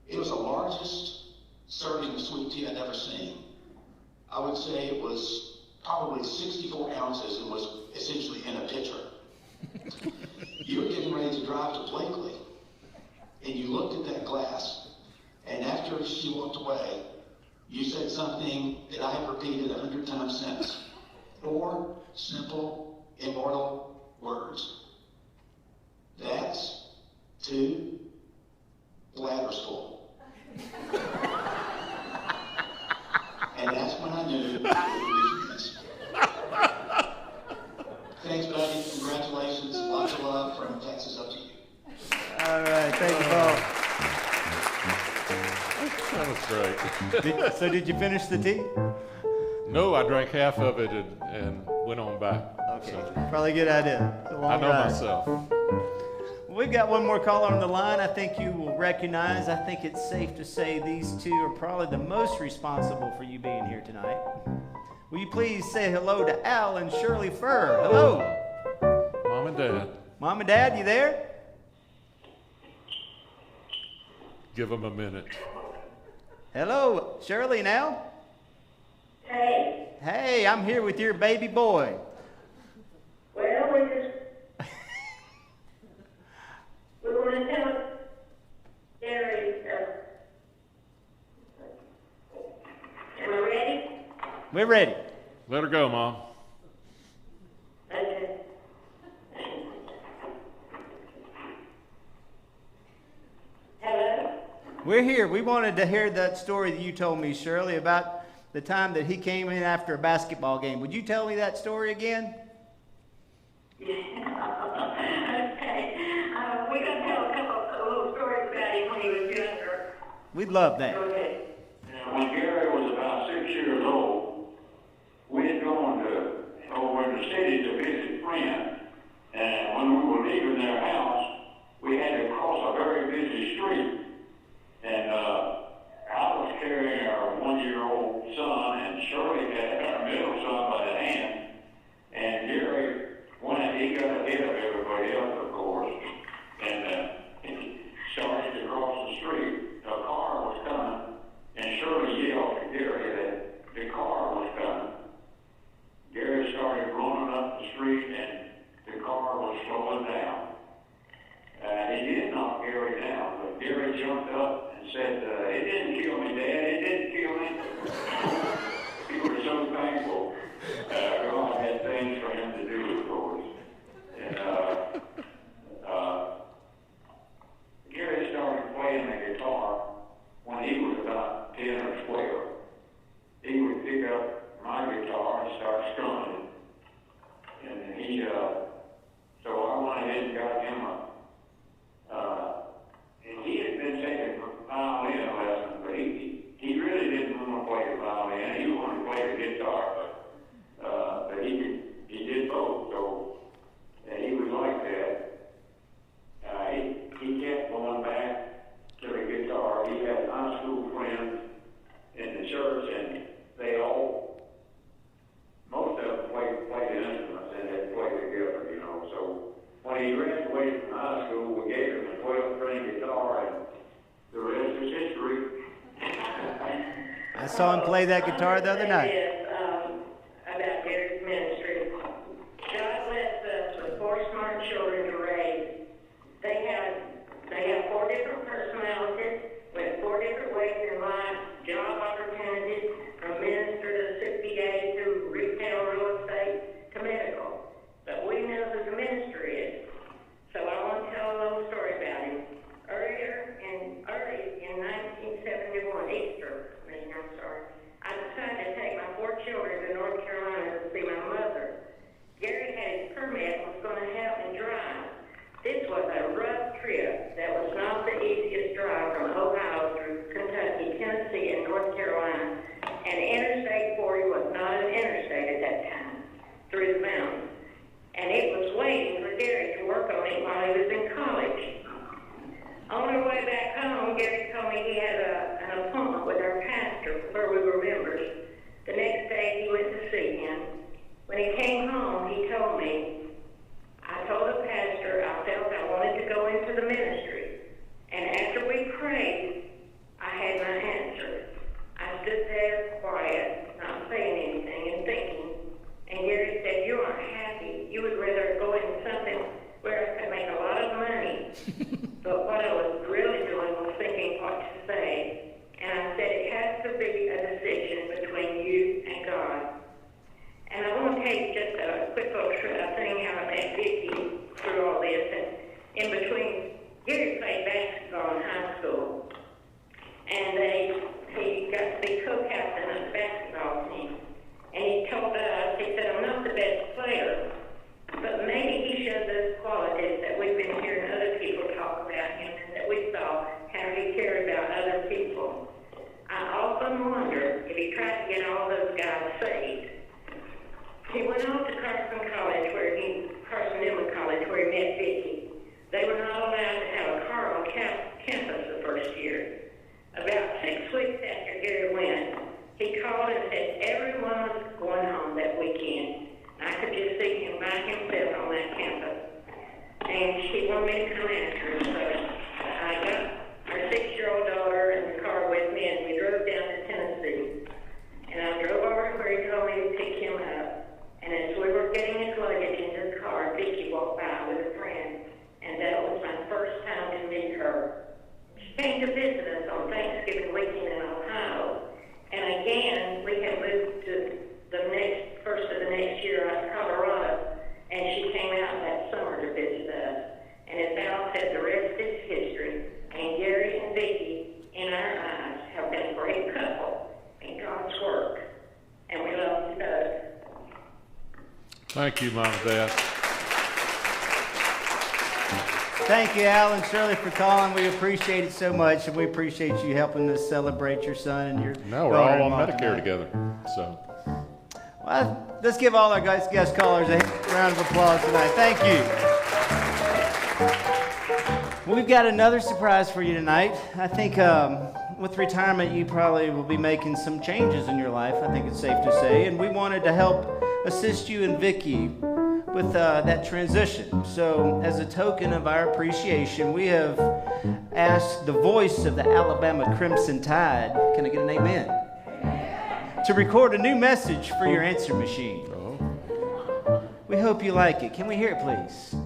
it was the largest serving of sweet tea I'd ever seen. I would say it was probably 64 ounces and was essentially in a pitcher. You were getting ready to drive to Blakely, and you looked at that glass, and after she walked away, you said something that I have repeated 100 times since. 4 simple, immortal words. That's too bladder's full. And that's when I knew we would be friends. Thanks, buddy. Congratulations. Lots of love from Texas up to you. All right. Thank you, Paul. That was great. So did you finish the tea? No, I drank half of it and went on back. Okay. So, Probably a good idea. It's a long I know ride. myself. Well, we've got one more caller on the line. I think you will recognize. I think it's safe to say these two are probably the most responsible for you being here tonight. Will you please say hello to Al and Shirley Furr? Hello. Mom and Dad. Mom and Dad, you there? Give them a minute. Hello, Shirley and Al? Hey. Hey, I'm here with your baby boy. Well, we're going to tell Gary. Am I ready? We're ready. Let her go, Mom. Okay. Hello? We're here. We wanted to hear that story that you told me, Shirley, about the time that he came in after a basketball game. Would you tell me that story again? Okay. We're going to tell a little stories about him when he was younger. We'd love that. Go ahead. When Gary was about 6 years old, we had gone over in the city to visit friends. And when we were leaving their house, we had to cross a very busy street. And I was carrying our 1-year-old son, and Shirley had our middle son by the hand. And Gary, when he got ahead of everybody else, of course, and he started to cross the street. A car was coming, when he graduated from high school, we gave him a 12-string guitar, and the rest is history. I saw him play that guitar the other night. Yes, about Gary's ministry. God blessed us with 4 smart children to raise. They have 4 different personalities, with 4 different ways in life, job opportunities, from minister to CPA to retail real estate to medical. But we know who the minister is. So I want to tell a little story about him. Early in 1971, I decided to take my 4 children to North Carolina to see my mother. Gary had his permit and was going to help me drive. This was a rough trip that was not the easiest drive from Ohio through Kentucky, Tennessee, and North Carolina. And Interstate 40 was not an interstate at that time, through the mountains. And it was waiting for Gary to work on it while he was in college. On our way back home, Gary told me he had an appointment with our pastor where we were members. The next day, he went to see him. When he came home, he told me, I told the pastor I felt I wanted to go into the ministry. And after we prayed, I had my answer. I stood there quiet, not saying anything and thinking. And Gary said, you aren't happy. You would rather go into something where I could make a lot of money. But what I was really doing was thinking what to say. And I said, it has to be a decision between you and God. And I want to take just a quick little thing how I met Vicky through all this. And in between, Gary played basketball in high school. And he got to be co-captain of the basketball team. And he told us, he said, I'm not the best player, but maybe he shows us qualities that we've been hearing other people talk about him and that we saw how he cared about other people. I often wonder if he tried to get all those guys saved. He went on to Carson Newman College, where he met Vicky. They were not allowed to have a car on campus the first year. About 6 weeks after Gary went, he called and said everyone was going home that weekend. I could just see him by himself on that campus. And she wanted me to come after him, so I got our 6-year-old daughter in the car with me, and we drove down to Tennessee. And I drove over to where he told me to pick him up. And as we were getting his luggage into the car, Vicky walked by with a friend, and that was my first time to meet her. She came to visit us on Thanksgiving weekend in Ohio. And again, we had moved to first of the next year out of Colorado, and she came out that summer to visit us. And as Al said, the rest is history. And Gary and Vicky, in our eyes, have been a great couple in God's work. And we love you both. Thank you, Mom and Dad. Thank you, Al and Shirley, for calling. We appreciate it so much, and we appreciate you helping us celebrate your son and your No, we're all on Medicare together. So, well, let's give all our guest callers a round of applause tonight. Thank you. Well, we've got another surprise for you tonight. I think with retirement, you probably will be making some changes in your life. I think it's safe to say, and we wanted to help assist you and Vicky with that transition. So as a token of our appreciation, we have asked the voice of the Alabama Crimson Tide, can I get an amen, to record a new message for your answer machine. We hope you like it. Can we hear it, please?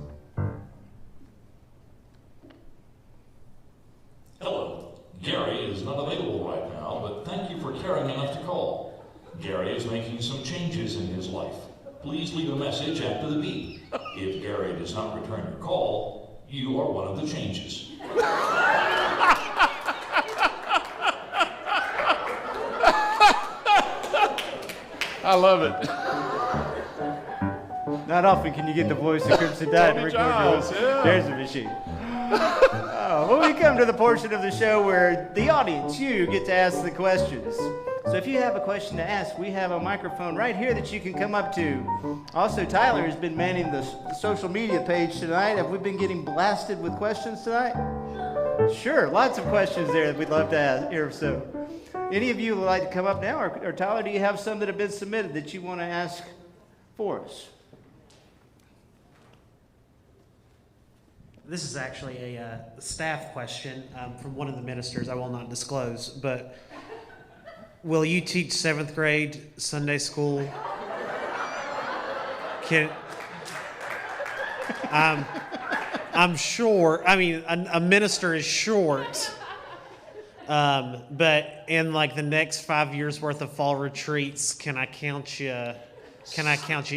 Hello. Gary is not available right now, but thank you for caring enough to call. Gary is making some changes in his life. Please leave a message after the beep. If Gary does not return your call, you are one of the changes. I love it. Not often can you get the voice of Crimson Tide to record There's a machine. Well, we come to the portion of the show where the audience, you, get to ask the questions. So if you have a question to ask, we have a microphone right here that you can come up to. Also, Tyler has been manning the social media page tonight. Have we been getting blasted with questions tonight? Sure, lots of questions there that we'd love to hear. So any of you would like to come up now? Or Tyler, do you have some that have been submitted that you want to ask for us? This is actually a staff question from one of the ministers I will not disclose, but will you teach 7th grade Sunday school? I'm sure, I mean, a minister is short, but in like the next 5 years worth of fall retreats, can I count you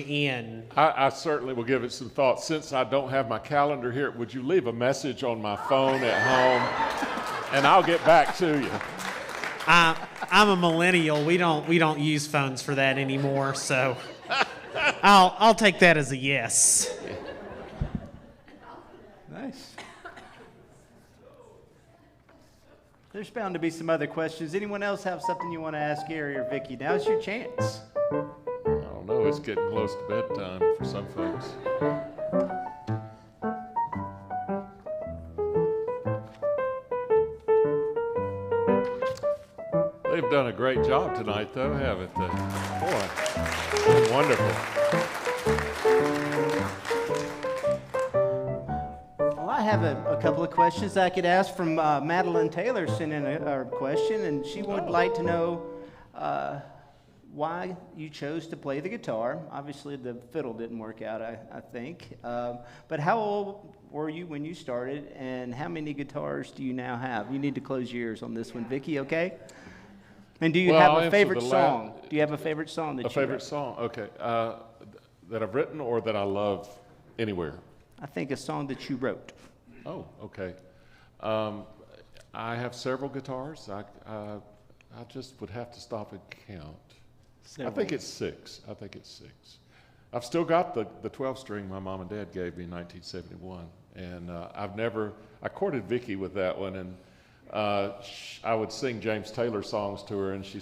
in? I certainly will give it some thought. Since I don't have my calendar here, would you leave a message on my phone at home, and I'll get back to you. I'm a millennial. We don't use phones for that anymore, so I'll take that as a yes. Nice. There's bound to be some other questions. Anyone else have something you want to ask Gary or Vicki? Now's your chance. I don't know. It's getting close to bedtime for some folks. They've done a great job tonight, though, haven't they? Boy, it's wonderful. Well, I have a couple of questions I could ask from Madeline Taylor sent in a question, and she would like to know why you chose to play the guitar. Obviously, the fiddle didn't work out, I think. But how old were you when you started, and how many guitars do you now have? You need to close your ears on this one, Vicki, okay? And do you have a favorite song? Do you have a favorite song that you wrote? A favorite song, okay. That I've written or that I love anywhere? I think a song that you wrote. Oh, okay. I have several guitars. I just would have to stop and count. Several. I think it's six. I've still got the 12-string my mom and dad gave me in 1971. And I courted Vicki with that one, and I would sing James Taylor songs to her, and she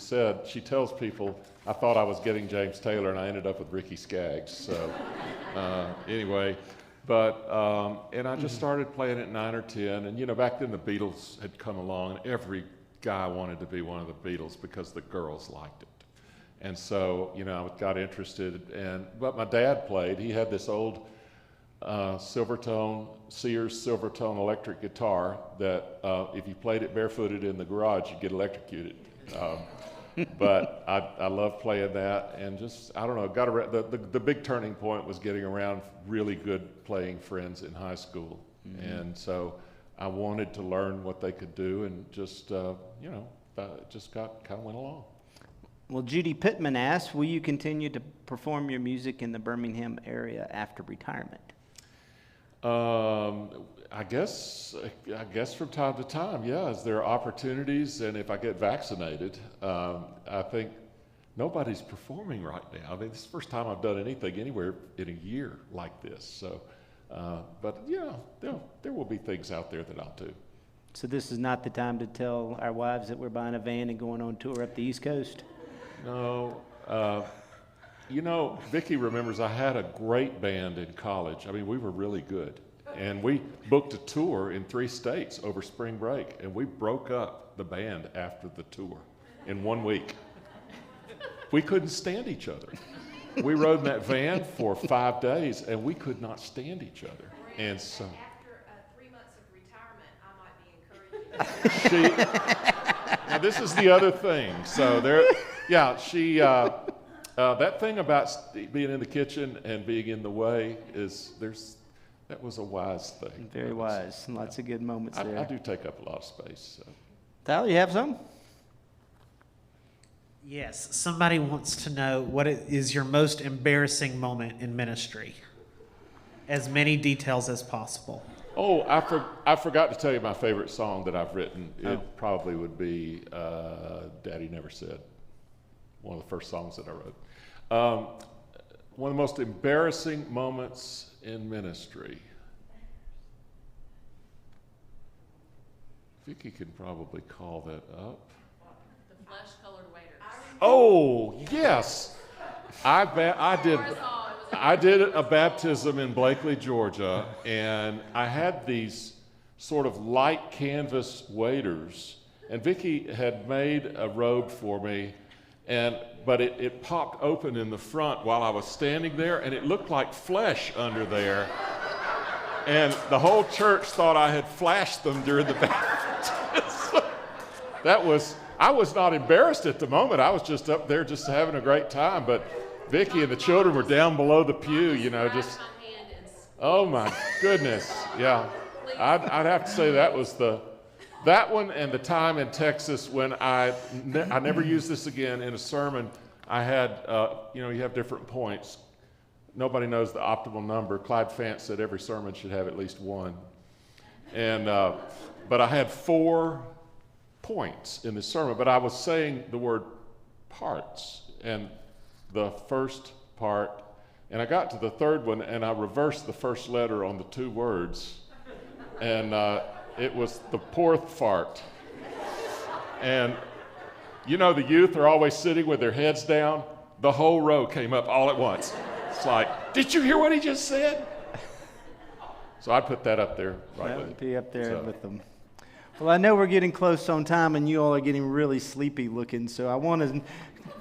tells people, I thought I was getting James Taylor, and I ended up with Ricky Skaggs. So anyway, and I just started playing at 9 or 10, and back then the Beatles had come along, and every guy wanted to be one of the Beatles because the girls liked it. And so, I got interested, but my dad played. He had this old Sears Silvertone electric guitar that if you played it barefooted in the garage, you'd get electrocuted. But I love playing that, and just, I don't know, the big turning point was getting around really good playing friends in high school. Mm-hmm. And so I wanted to learn what they could do, and just, just kind of went along. Well, Judy Pittman asks, will you continue to perform your music in the Birmingham area after retirement? I guess from time to time, yeah, as there are opportunities, and if I get vaccinated, I think nobody's performing right now. I mean, this is the first time I've done anything anywhere in a year like this. So, but yeah, there will be things out there that I'll do. So this is not the time to tell our wives that we're buying a van and going on tour up the East Coast? No. Vicki remembers I had a great band in college. I mean, we were really good. And we booked a tour in 3 states over spring break, and we broke up the band after the tour in 1 week. We couldn't stand each other. We rode in that van for 5 days, and we could not stand each other. And so after 3 months of retirement, I might be encouraging. Now this is the other thing. So that thing about being in the kitchen and being in the way that was a wise thing. Very wise. Lots of good moments there. I do take up a lot of space. So. Tyler, you have some? Yes. Somebody wants to know what is your most embarrassing moment in ministry. As many details as possible. Oh, I forgot to tell you my favorite song that I've written. It probably would be Daddy Never Said. One of the first songs that I wrote. One of the most embarrassing moments in ministry. Vicki can probably call that up. The flesh-colored waiters. Oh, yes. I did a baptism in Blakely, Georgia, and I had these sort of light canvas waiters, and Vicki had made a robe for me, but it popped open in the front while I was standing there, and it looked like flesh under there. And the whole church thought I had flashed them during the baptism. I was not embarrassed at the moment. I was just up there just having a great time. But Vicki and the children were down below the pew, just, oh my goodness. Yeah, I'd have to say that was that one and the time in Texas when I never used this again in a sermon. I had, you have different points. Nobody knows the optimal number. Clyde Fant said every sermon should have at least one. And, but I had 4 points in the sermon, but I was saying the word parts. And the first part, and I got to the third one, and I reversed the first letter on the 2 words. And it was the porth fart. And the youth are always sitting with their heads down. The whole row came up all at once. It's like, did you hear what he just said? So I put that up there. Right, that would be up there with them. Well, I know we're getting close on time, and you all are getting really sleepy looking. So I want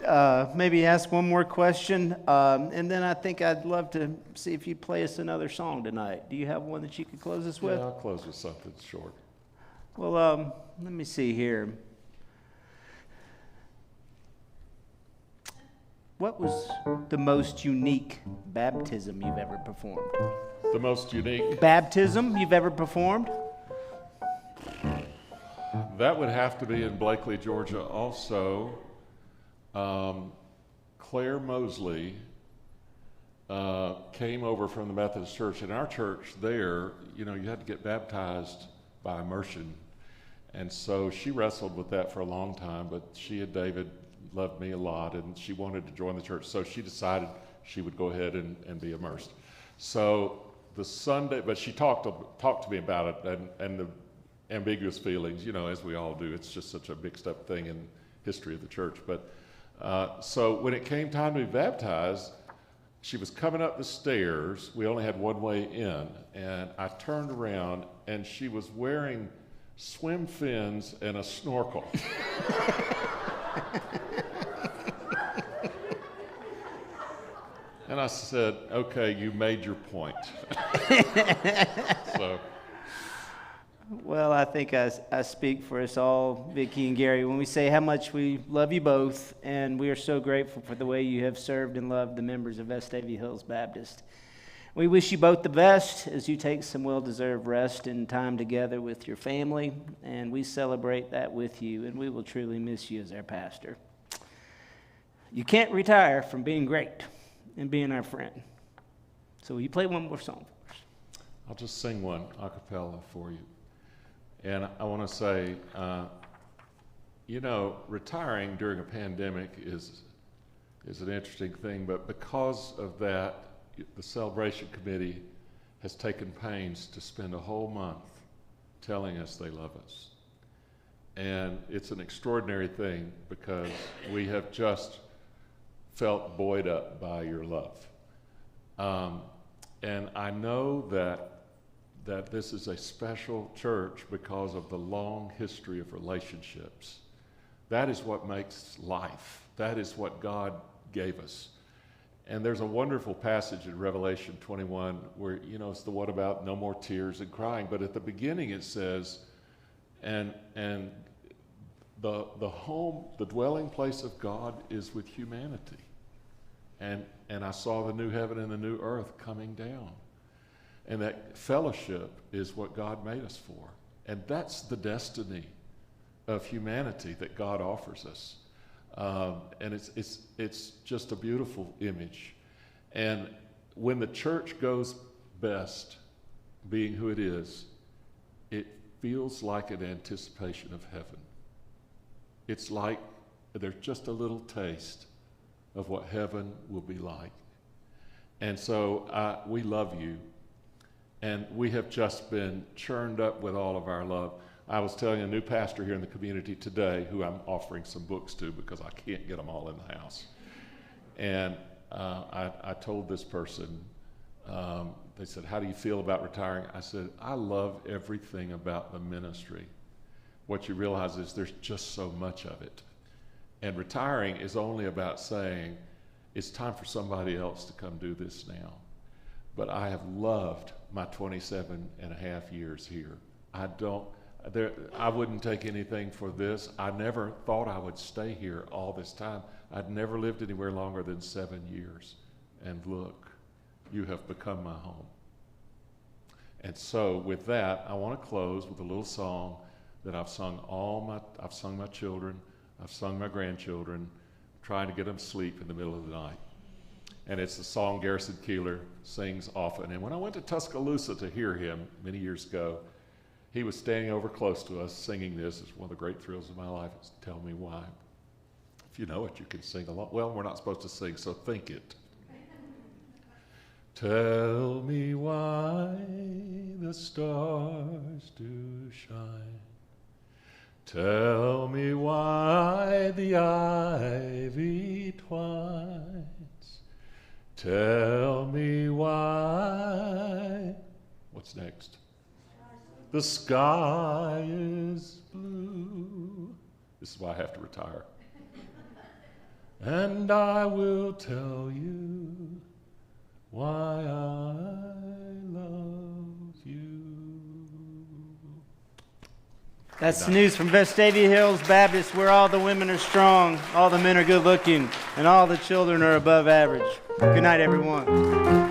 to maybe ask one more question, and then I think I'd love to see if you play us another song tonight. Do you have one that you could close us with? Yeah, I'll close with something short. Well, let me see here. What was the most unique baptism you've ever performed? The most unique baptism you've ever performed? That would have to be in Blakely, Georgia also. Claire Mosley came over from the Methodist Church. In our church there, you had to get baptized by immersion. And so she wrestled with that for a long time, but she and David loved me a lot, and she wanted to join the church. So she decided she would go ahead and be immersed. So the Sunday, but she talked to me about it and the ambiguous feelings, as we all do. It's just such a mixed up thing in history of the church. But so when it came time to be baptized, she was coming up the stairs. We only had one way in, and I turned around, and she was wearing swim fins and a snorkel. And I said, okay, you made your point. So. Well, I think I speak for us all, Vicki and Gary, when we say how much we love you both, and we are so grateful for the way you have served and loved the members of Vestavia Hills Baptist. We wish you both the best as you take some well-deserved rest and time together with your family, and we celebrate that with you, and we will truly miss you as our pastor. You can't retire from being great and being our friend. So will you play one more song for us? I'll just sing one a cappella for you. And I want to say, retiring during a pandemic is an interesting thing, but because of that, the celebration committee has taken pains to spend a whole month telling us they love us. And it's an extraordinary thing because we have just felt buoyed up by your love. And I know that this is a special church because of the long history of relationships. That is what makes life. That is what God gave us. And there's a wonderful passage in Revelation 21 where, it's the one about no more tears and crying. But at the beginning it says, and the home, the dwelling place of God is with humanity. And I saw the new heaven and the new earth coming down. And that fellowship is what God made us for. And that's the destiny of humanity that God offers us. And it's just a beautiful image. And when the church goes best, being who it is, it feels like an anticipation of heaven. It's like there's just a little taste of what heaven will be like. And so we love you. And we have just been churned up with all of our love. I was telling a new pastor here in the community today, who I'm offering some books to because I can't get them all in the house. And I told this person, they said, how do you feel about retiring? I said, I love everything about the ministry. What you realize is there's just so much of it. And retiring is only about saying, it's time for somebody else to come do this now. But I have loved my 27 and a half years here. I wouldn't take anything for this. I never thought I would stay here all this time. I'd never lived anywhere longer than 7 years. And look, you have become my home. And so with that, I want to close with a little song that I've sung my children, I've sung my grandchildren, trying to get them to sleep in the middle of the night. And it's the song Garrison Keillor sings often. And when I went to Tuscaloosa to hear him many years ago, he was standing over close to us singing this. It's one of the great thrills of my life. It's Tell Me Why. If you know it, you can sing along. Well, we're not supposed to sing, so think it. Tell me why the stars do shine. Tell me why the ivy twines. Tell me why. What's next? The sky is blue. This is why I have to retire. And I will tell you why I love you. That's the news from Vestavia Hills Baptist, where all the women are strong, all the men are good looking, and all the children are above average. Good night, everyone.